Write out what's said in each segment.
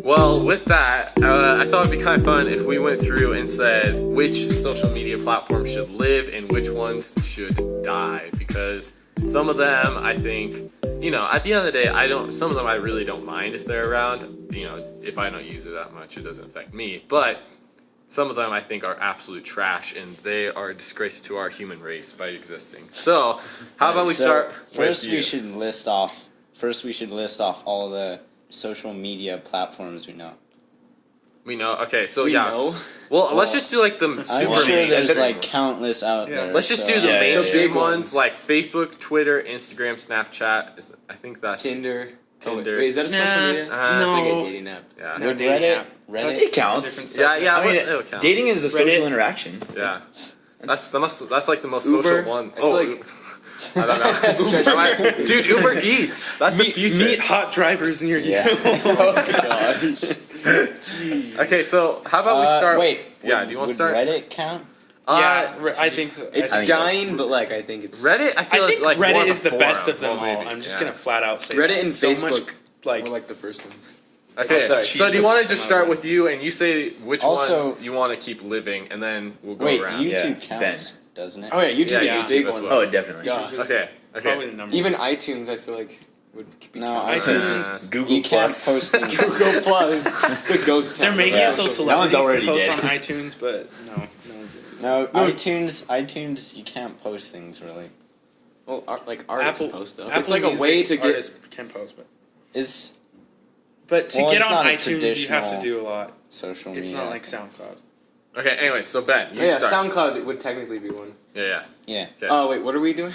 Well, with that, I thought it'd be kind of fun if we went through and said which social media platforms should live and which ones should die. Because some of them, I think, you know, at the end of the day, some of them I really don't mind if they're around. You know, if I don't use it that much, it doesn't affect me. But some of them I think are absolute trash, and they are a disgrace to our human race by existing. So, how about we start first? with you? First, we should list off all the social media platforms we know. We know. Okay, so We yeah. know. Well, let's just do like the I'm super sure main. there's like countless out there. Let's just do so- the Yeah, mainstream big ones ones. like Facebook, Twitter, Instagram, Snapchat. I think that's Tinder. Tinder. Wait, is that a social Nah, media? no. It's like a dating app. yeah. No, Would dating Reddit? app. Reddit? It counts. Yeah, yeah. I mean, it'll count. dating is a Reddit. social interaction. Yeah. That's like the most Uber? social one. I feel like- Uber. I don't know. Dude, Uber Eats. That's the future. Meet hot drivers in your Yeah. Okay, so how about we start? Wait. Yeah, would- do you want to would start? Reddit count? I think It's I think dying, but like I think it's Reddit. I feel I it's think like more Reddit of a is the best forum. of them Well, all. maybe, I'm just yeah. gonna flat out say Reddit that. and So Facebook. much, like More like the first ones. Okay, Oh, sorry. so do you want to just start Cheaper. with you and you say which Also- ones you want to keep living, and then we'll go Wait, around. YouTube Yeah, counts, doesn't it? Oh yeah, YouTube Yeah, is a big YouTube as one. well. Oh, definitely. Duh. Okay. probably Okay. the numbers. Even iTunes, I feel like would be No, counted. iTunes Uh, Google You can't Plus. post things. Google Plus, the ghost they're town. making Yeah. it so That celebrities one's already can post dead. on iTunes, but no one's doing No, No. iTunes, you can't post things really. Well, like artists Apple post though. Apple It's like a Music way to get. artists can post, It's but to Well, get it's on not a iTunes, you have to traditional do a lot. social It's media. not like SoundCloud. Okay. Anyway, so Ben, you Yeah, start. SoundCloud would technically be one. Yeah. Yeah. Okay. Oh wait, what are we doing?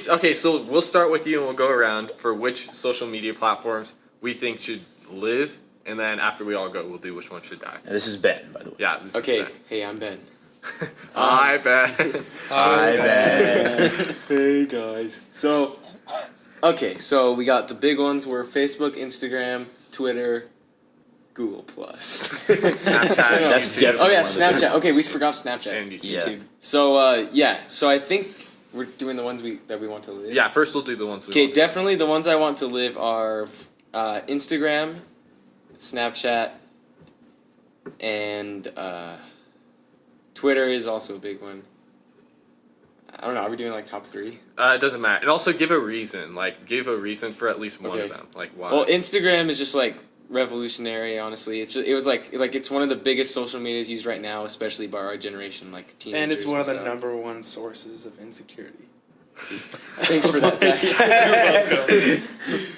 Okay, so we'll start with you and we'll go around for which social media platforms we think should live, and then after we all go, we'll do which one should die. This is Ben, by the way. Yeah. This is Okay, Ben. hey, I'm Ben. Hi, Ben. Hi, Ben. Hey guys. So, okay, so we got the big ones were Facebook, Instagram, Twitter, Google Plus. Snapchat. That's YouTube, definitely Oh yeah, one of the big Snapchat. Okay, we ones. forgot Snapchat. and YouTube. Yeah. So so I think we're doing the ones that we want to live. Yeah. First, we'll do the ones we Okay, want. definitely the ones I want to live are Instagram, Snapchat, and Twitter is also a big one. I don't know. Are we doing like top 3? It doesn't matter. And also give a reason. Like, give a reason for at least one of Okay. them. Like, why? Well, Instagram is just like revolutionary. Honestly, it was like it's one of the biggest social medias used right now, especially by our generation, like teenagers. And it's one of the stuff. number one sources of insecurity. Thanks for that, Zach.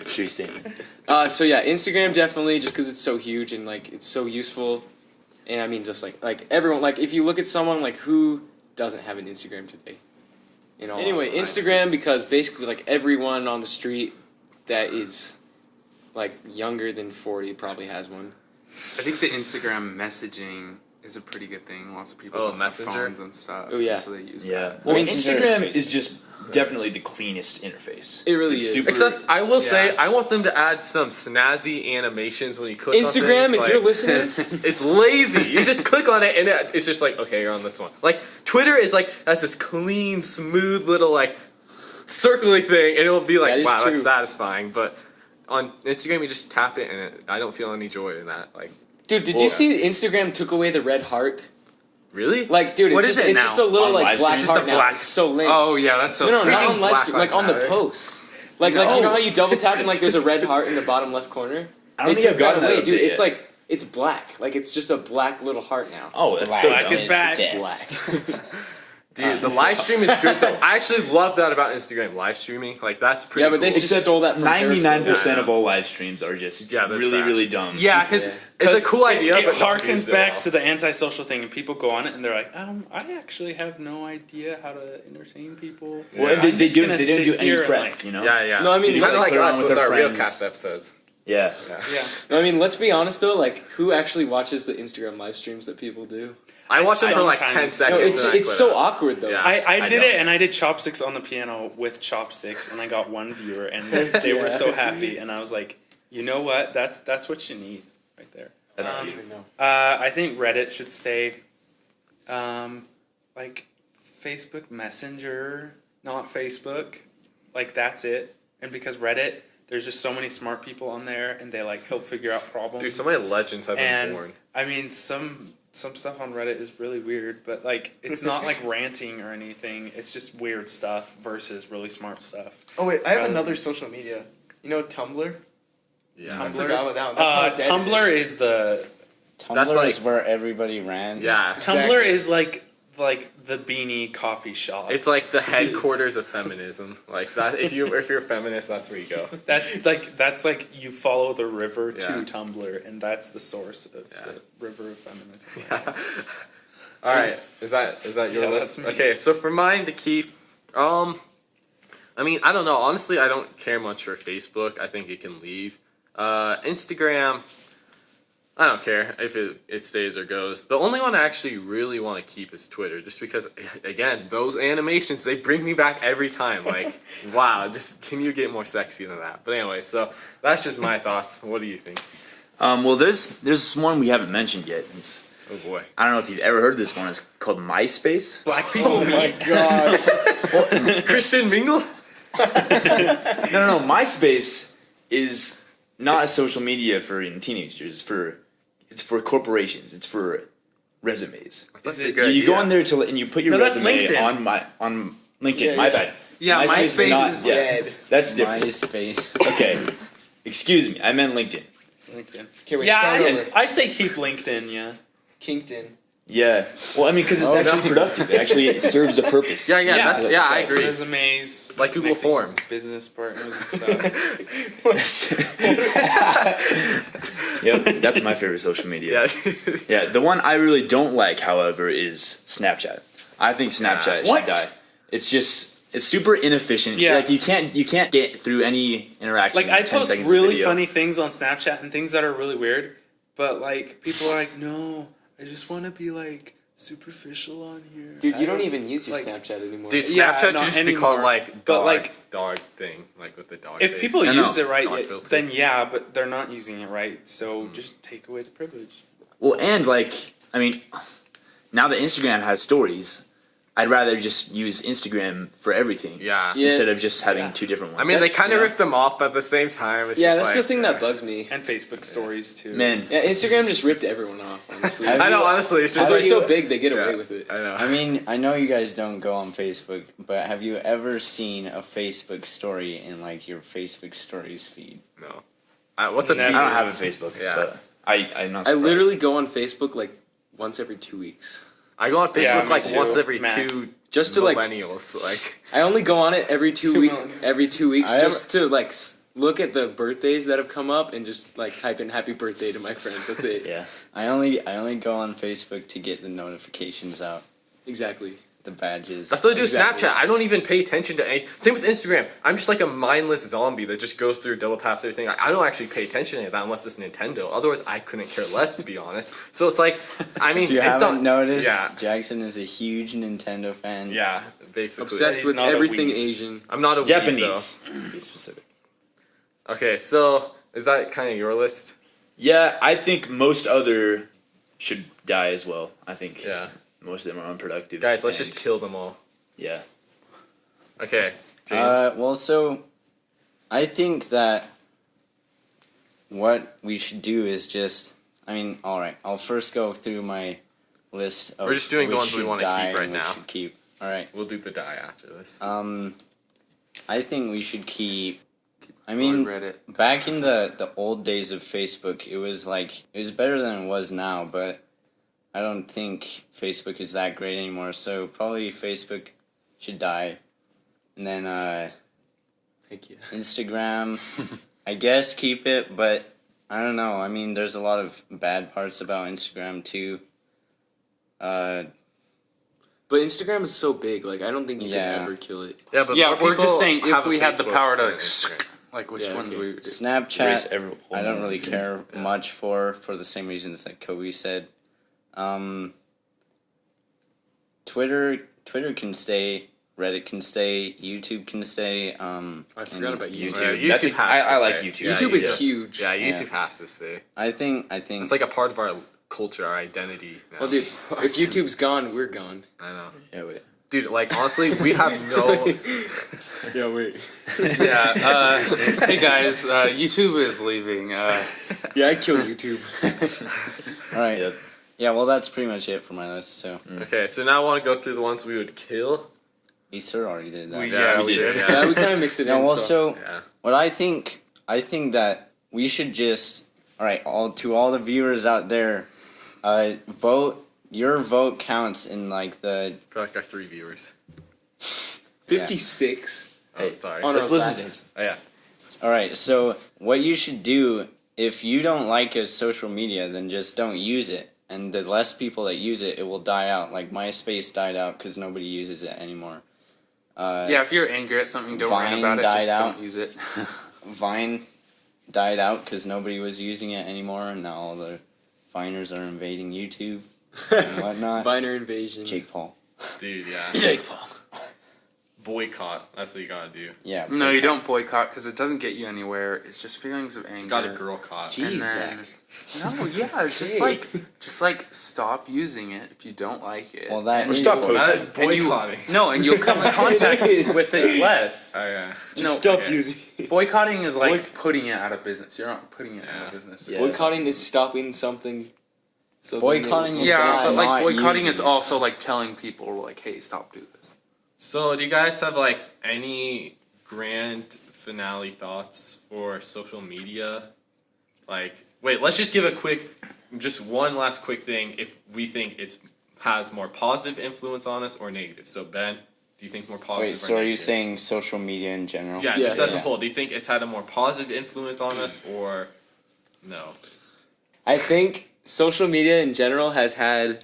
True statement. So yeah, Instagram definitely, just because it's so huge and like it's so useful, and I mean just like everyone, like if you look at someone like who doesn't have an Instagram today, you know. Anyway, Instagram because basically like everyone on the street that is like younger than 40 probably has one. I think the Instagram messaging is a pretty good thing. Lots of people Oh, don't Messenger? have phones and stuff. Oh, yeah. So they use Yeah. that. Well, Messenger is Instagram Facebook. is just definitely the cleanest interface. It really It's is. super- Except I will say Yeah. I want them to add some snazzy animations when you click Instagram, on things. if you're listening, It's lazy. You just click on it and it's just like, okay, you're on this one. Like Twitter is like has this clean, smooth little like circly thing, and it'll be That like, is wow, true. that's satisfying. But on Instagram, you just tap it, and I don't feel any joy in that. Like, dude, did Well, you see Instagram took away the red heart? really? Like, dude, What it's is just it it's now? just a little On like live black streams? heart Just a now. black- It's so lame. Oh yeah, that's so. No, strange. not on live Black stream, like Lives on the Matter. posts. Like you know how you double tap and like there's a red heart in the bottom left corner? I don't They think I've took gotten that that away, dude. update It's yet. like it's black. Like it's just a black little heart now. Oh, that's so Black dumb. is back. Yeah. Black. Dude, the live stream is good though. I actually love that about Instagram live streaming. Like that's pretty. Yeah, but they cool. just stole that from 99% Periscope. of all live streams are just Yeah, they're really, trash. really dumb. Yeah, because Yeah. it's a cool idea, It but not harkens used it back well. to the antisocial thing, and people go on it and they're like, I actually have no idea how to entertain people. Well, Yeah. they, I'm they, just do, gonna they didn't do sit any here and, prep, like- you know? Yeah, yeah. No, I mean, You kind of just like play around us with with their our real friends. cast episodes. Yeah. Yeah. I mean, let's be honest though. Like, who actually watches the Instagram live streams that people do? I watched them for like 10 Sometimes. seconds. No, it's and I it's quit so it. awkward though. Yeah. I did know. it, and I did chopsticks on the piano with chopsticks, and I got one viewer, and they Yeah. were so happy, and I was like, you know what? That's what you need right there. That's I don't cute. even know. I think Reddit should stay, like Facebook Messenger, not Facebook. Like that's it. And because Reddit, there's just so many smart people on there, and they like help figure out problems. Dude, so many legends have been and born. I mean, some stuff on Reddit is really weird, but like it's not like ranting or anything. It's just weird stuff versus really smart stuff. Oh wait, I have Rather- another social media. You know Tumblr? Yeah. I forgot about that one. That's how dead it Tumblr is the Tumblr That's like- is where everybody rants. Yeah. Tumblr is like the beanie coffee shop. It's like the headquarters of feminism. Like that, if you're a feminist, that's where you go. that's like you follow the river Yeah. to Tumblr, and that's the source of Yeah. the river of feminism. All right, is that your Yeah, list? that's me. Okay, so for mine to keep, I mean, I don't know. Honestly, I don't care much for Facebook. I think it can leave. Instagram, I don't care if it stays or goes. The only one I actually really want to keep is Twitter, just because, again, those animations, they bring me back every time. Like, wow, just can you get more sexy than that? But anyway, so that's just my thoughts. What do you think? Well, there's one we haven't mentioned yet. It's, Oh boy. I don't know if you've ever heard of this one. It's called MySpace. Black people meet. gosh. Christian Mingle? No. MySpace is not a social media for teenagers. It's for corporations. It's for resumes. That's it- a good You go idea. on there and you put your No, that's resume LinkedIn. on LinkedIn. Yeah, my yeah. bad. Yeah, MySpace is dead. That's different. MySpace. Okay, excuse me. I meant LinkedIn. LinkedIn. Okay, wait, Yeah, start over. I say keep LinkedIn. Yeah. Kinkton. Yeah. Well, I mean, because it's Oh, actually no. productive. It actually serves a purpose. Yeah, yeah, Yeah, that's, yeah, I agree. Resumes, Like Google connecting Forms. business partners and stuff. Yep, that's my favorite social media. Yeah. Yeah, the one I really don't like, however, is Snapchat. I think Snapchat What? should die. It's super inefficient. Yeah. Like you can't get through any interaction. Like I in 10 post seconds of really video. funny things on Snapchat and things that are really weird, but like people are like, no, I just want to be like superficial on here. Dude, I you don't even use your like- Snapchat anymore. Dude, Yeah, Snapchat not used to be called anymore. like But, dog, like- dog thing, like with the dog. If face. people I know. use it right, Dog filter. then yeah, but they're not using it right. So just take away the privilege. Well, and like I mean, now that Instagram has stories, I'd rather just use Instagram for everything. Yeah. Yeah. Instead of just having Yeah. two different I ones. mean, they kind of Yeah. ripped them off, but at the same time, it's Yeah, just that's like, the thing that bugs me. And Facebook stories too. Man, Yeah, Instagram just ripped everyone off, honestly. Have I know, you- honestly, it's just They're like so big, they get Yeah. away with it. I know. I mean, I know you guys don't go on Facebook, but have you ever seen a Facebook story in like your Facebook stories feed? no. What's a Never. feed? I don't have a Facebook, Yeah. but I'm not I surprised. literally go on Facebook like once every 2 weeks. I go on Facebook Yeah, me like too. once every Max. 2 Just to like, millennials. Like, I only go on it every 2 weeks. million. Every 2 weeks, I just to like look at the birthdays that have come up and just like type in "Happy Birthday" to my friends. That's it. Yeah. I only go on Facebook to get the notifications out, Exactly. the badges. that's what I do with Exactly. Snapchat. I don't even pay attention to anything. Same with Instagram. I'm just like a mindless zombie that just goes through, double taps everything. I don't actually pay attention to that unless it's Nintendo. Otherwise, I couldn't care less, to be honest. So it's like, I mean, If you it's haven't not, noticed, Yeah. Jackson is a huge Nintendo fan. Yeah, basically. Obsessed He's with not a everything weeb. Asian. I'm not a weeb, Japanese, to be specific. though. Okay, so is that kind of your list? Yeah, I think most other should die as well. I think Yeah. most of them are unproductive. Guys, let's and- just kill them all. Yeah. Okay, James. Well, so I think that what we should do is just. I mean, all right. I'll first go through my list of. We're just doing the which ones we should wanna die keep right and which now. should keep. All right. We'll do the die after this. I think we should keep. I On mean, Reddit. back in the old days of Facebook, it was better than it was now, but I don't think Facebook is that great anymore. So probably Facebook should die, and then Thank you. Instagram, I guess keep it, but I don't know. I mean, there's a lot of bad parts about Instagram too. But Instagram is so big, like I don't think you Yeah. can ever kill it. Yeah, but Yeah, more we're just people saying if have a we had the Facebook power than to, Instagram. like which Yeah, ones okay. we. Erase Snapchat, every- I don't really everything. care much for the same reasons that Kobe said. Twitter can stay, Reddit can stay, YouTube can stay. I forgot about YouTube. YouTube. YouTube That's has I to like stay. YouTube. Yeah, YouTube is yeah. huge. Yeah, YouTube has to stay. I think It's like a part of our culture, our identity. Now. Well, dude, if YouTube's gone, we're gone. I know. Yeah, wait. Dude, like honestly, we have no. Yeah, wait. Yeah. Hey guys, YouTube is leaving. Yeah, I killed YouTube. All right. Yep. Yeah, well, that's pretty much it for my list. So Okay, so now I want to go through the ones we would kill. we sort of already did that. Yeah, we did. Yeah, we kind of mixed it No, in. well, so. so Yeah. what I think that we should just all the viewers out there, vote. Your vote counts in like the For like our 3 viewers. 56. Oh, sorry. On Let's our listen last- to Oh, yeah. All right, so what you should do if you don't like a social media, then just don't use it. And the less people that use it, it will die out. Like MySpace died out because nobody uses it anymore. Yeah, if you're angry at something, don't rant Vine about it. died Just out. don't use it. Vine died out because nobody was using it anymore, and now all the Viners are invading YouTube and whatnot. Viner invasion. Jake Paul. Dude, yeah. Jake Paul. Boycott. That's what you gotta do. Yeah. No, you don't boycott because it doesn't get you anywhere. It's just feelings of anger. Got a girl caught. And Jeez, then- Zach. No, yeah, just like stop using it if you don't like it. Well, that And is you- stop and posting. That is you- boycotting. No, and you'll come in contact It is. with it less. Oh, yeah. Just No, stop okay. using it. Boycotting is like putting it out of business. You're not putting it out Yeah. of business. Yeah. Boycotting is stopping something. So Boycotting is Yeah, just so like not boycotting using is it. also like telling people like, hey, stop doing this. So, do you guys have like any grand finale thoughts for social media? Like, wait, let's just give just one last quick thing. If we think it has more positive influence on us or negative. So, Ben, do you think more positive? Wait, or so are you negative? saying social media in general? Yeah, Yeah, just as a yeah. whole. Do you think it's had a more positive influence on us or no? I think social media in general has had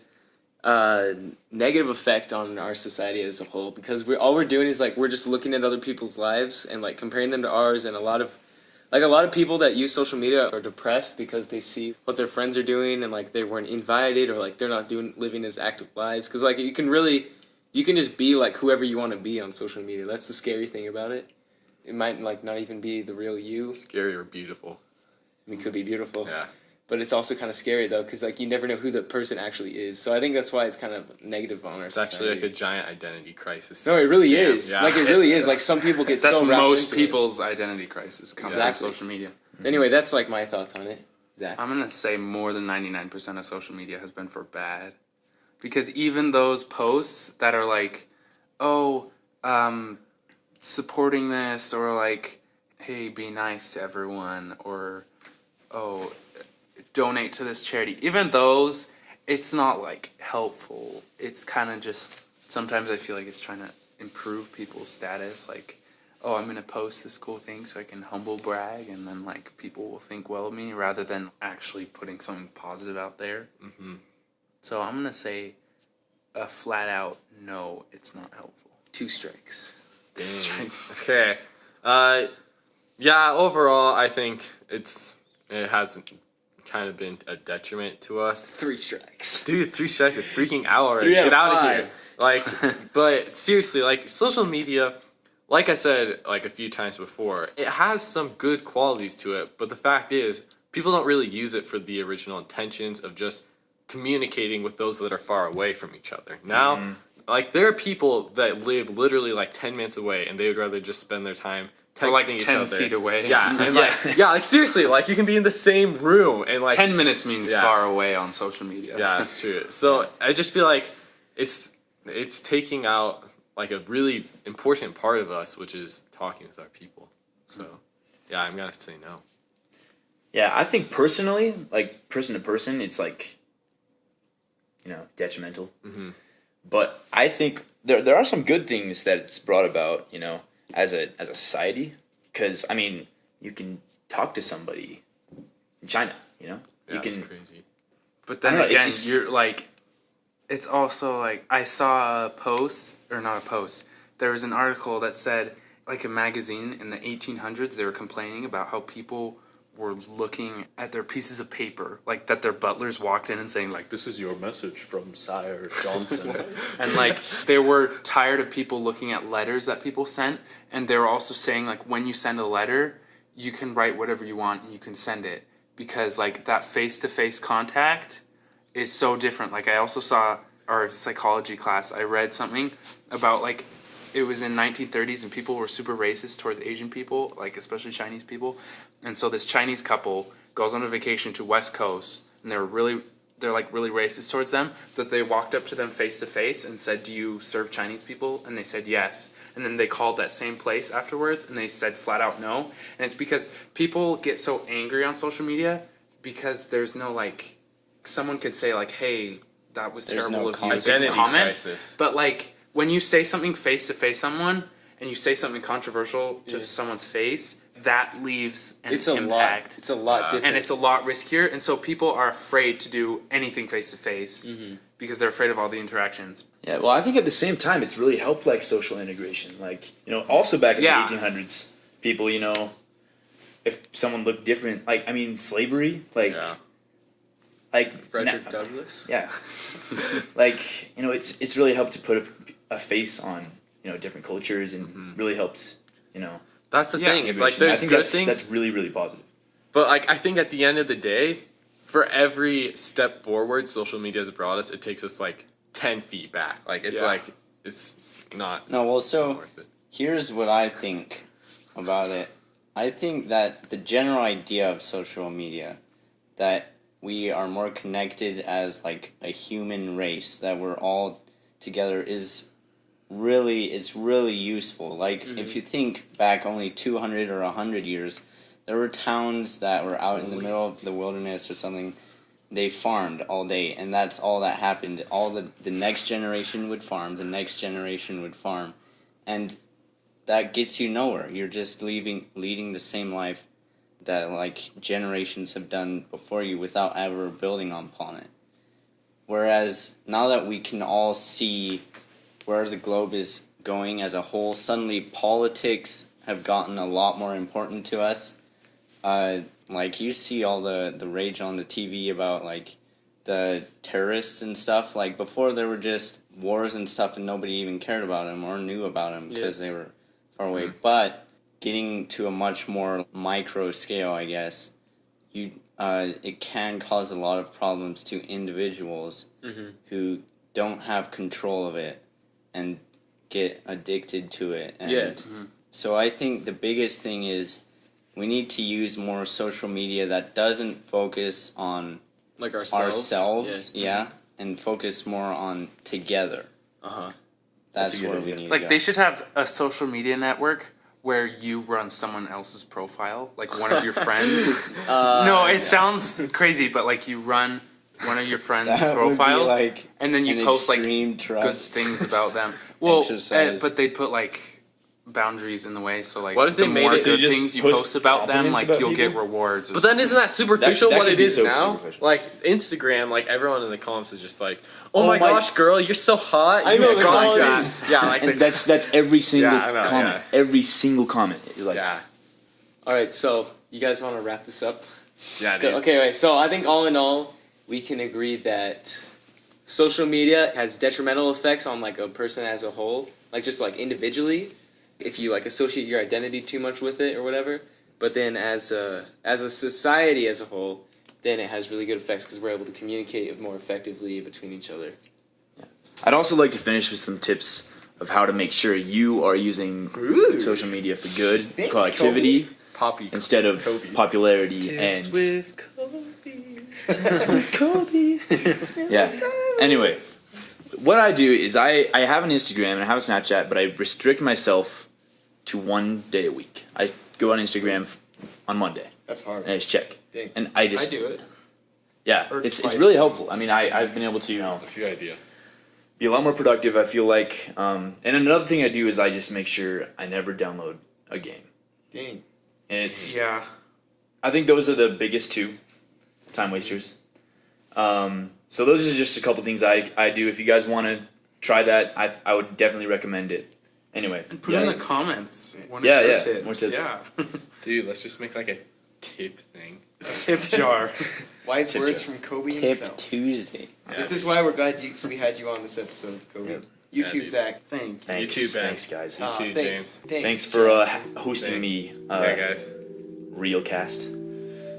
a negative effect on our society as a whole because all we're doing is like we're just looking at other people's lives and like comparing them to ours, and a lot of people that use social media are depressed because they see what their friends are doing and like they weren't invited or like they're not living as active lives, because like you can just be like whoever you want to be on social media. That's the scary thing about it. It might like not even be the real you. Scary or beautiful? I mean, it could be beautiful. Yeah. But it's also kind of scary though, because like you never know who the person actually is. So I think that's why it's kind of negative on our It's actually like society. a giant identity crisis. No, it really scam. is. Yeah. Like it really is. Like some people get That's so wrapped most into people's identity crisis comes Exactly. from social media. It. Anyway, that's like my thoughts on it. Zach. I'm gonna say more than 99% of social media has been for bad, because even those posts that are like, oh, supporting this, or like, hey, be nice to everyone, or oh, donate to this charity. Even those, it's not like helpful. It's kind of just, sometimes I feel like it's trying to improve people's status. Like, oh, I'm gonna post this cool thing so I can humble brag, and then like people will think well of me, rather than actually putting something positive out there. Mm-hmm. So I'm gonna say a flat out no. It's not helpful. 2 strikes. Strikes. Okay. Yeah, overall, I think it has kind of been a detriment to us. 3 strikes. Dude, 3 strikes is freaking out already. 3 out Get of out of 5. here. Like, but seriously, like, social media, like I said, like, a few times before, it has some good qualities to it, but the fact is, people don't really use it for the original intentions of just communicating with those that are far away from each other. Now, like, there are people that live literally, like, 10 minutes away, and they would rather just spend their time texting Or like each 10 other. feet away. Yeah, and like seriously, like you can be in the same room and like 10 minutes means Yeah. far away on social media. Yeah, that's true. So I just feel like it's taking out like a really important part of us, which is talking with our people. So yeah, I'm gonna say no. Yeah, I think personally, like person to person, it's like, detrimental. Mm-hmm. But I think there are some good things that it's brought about, as a society. Because I mean, you can talk to somebody in China, Yeah, you can. it's crazy. But then I don't know, it's again, just- you're like, it's also like, I saw a post, or not a post, there was an article that said, like a magazine in the 1800s, they were complaining about how people were looking at their pieces of paper, like that their butlers walked in and saying like, this is your message from Sire Johnson. And like, they were tired of people looking at letters that people sent, and they were also saying like, when you send a letter, you can write whatever you want and you can send it. Because like that face-to-face contact is so different. Like I also saw our psychology class, I read something about like it was in 1930s and people were super racist towards Asian people, like especially Chinese people. And so this Chinese couple goes on a vacation to West Coast, and they're like really racist towards them, that they walked up to them face to face and said, "Do you serve Chinese people?" And they said yes. And then they called that same place afterwards and they said flat out no. And it's because people get so angry on social media because there's no like, someone could say like, "Hey, that was There's terrible no of you." Identity Comment. crisis. But like when you say something face to face someone and you say something controversial to someone's face, that leaves an It's a impact. lot. It's a lot different. And it's a lot riskier, and so people are afraid to do anything face to face because they're afraid of all the interactions. Yeah, well, I think at the same time, it's really helped like social integration. Like, you know, also back in Yeah. the 1800s, people, you know, if someone looked different, like, I mean, slavery, like, Yeah. like Frederick na- Douglass. yeah, like, you know, it's really helped to put a face on, you know, different cultures, and really helped, you know. That's the Yeah, thing. It's like immigration. there's I think good that's things, that's really really positive. but like I think at the end of the day, for every step forward social media has brought us, it takes us like 10 feet back. Like it's Yeah. like it's not No, well, so worth it. here's what I think about it. I think that the general idea of social media, that we are more connected as like a human race, that we're all together, is it's really useful. Like if you think back only 200 or 100 years, there were towns that were out in the middle of the wilderness or something. They farmed all day, and that's all that happened. All the next generation would farm, the next generation would farm, and that gets you nowhere. You're just leading the same life that like generations have done before you without ever building upon it. Whereas now that we can all see where the globe is going as a whole, suddenly politics have gotten a lot more important to us. Like you see all the rage on the TV about like the terrorists and stuff. Like before there were just wars and stuff and nobody even cared about them or knew about them because they were far away. But getting to a much more micro scale, I guess, it can cause a lot of problems to individuals who don't have control of it and get addicted to it. And so I think the biggest thing is we need to use more social media that doesn't focus on Like ourselves. and focus more on together. Uh-huh. That's a good where we idea. need to Like go. they should have a social media network where you run someone else's profile, like one of your friends. No, it sounds crazy, but like you run one of your friends' That would be profiles, like and then you an post like extreme good trust. things about them. Well, Exercise. but they put like boundaries in the way, so like What if they the made more it so good you just things you post post about them, compliments like about you'll get people? rewards. Or But then isn't that superficial That what could it be is so now? superficial. Like Instagram, like everyone in the comments is just like, "Oh, Oh my my- gosh, girl, you're so hot." I know You the got comments. that. Yeah, like And that's every single Yeah, I know, comment. yeah. Every single comment is like, yeah, All right, so you guys want to wrap this up? yeah, dude. Okay, wait. So I think all in all, we can agree that social media has detrimental effects on like a person as a whole, like just like individually, if you like associate your identity too much with it or whatever. But then as a society as a whole, then it has really good effects because we're able to communicate more effectively between each other. I'd also like to finish with some tips of how to make sure you are using social media for good, productivity, Poppy. instead of Kobe. popularity and Kobe. yeah. Anyway, what I do is I have an Instagram and I have a Snapchat, but I restrict myself to 1 day a week. I go on Instagram on Monday That's hard. and I just check, Dang. and I just do it. yeah, Or it's twice. really helpful. I mean, I've been able to That's a good idea. be a lot more productive. I feel like, and another thing I do is I just make sure I never download a game, Dang. and it's Yeah. I think those are the biggest two time wasters. So those are just a couple things I do. If you guys want to try that, I would definitely recommend it. Anyway, Put in the comments. One of Yeah, your yeah, tips. more tips. Yeah. Dude, let's just make like a tip thing. Tip jar. Wise Tip words jar. from Kobe Tip himself. Tuesday. This is why we're glad we had you on this episode, Kobe. Yeah. You Yeah, too, dude. Zach. Thank you. thanks, too, Ben. thanks guys. You too, James. Thanks for hosting Thanks. me, Okay, guys. Realcast.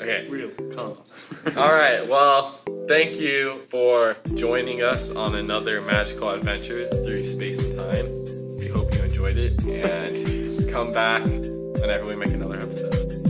Okay. Real cost. All right. Well, thank you for joining us on another magical adventure through space and time. We hope you enjoyed it, and come back whenever we make another episode.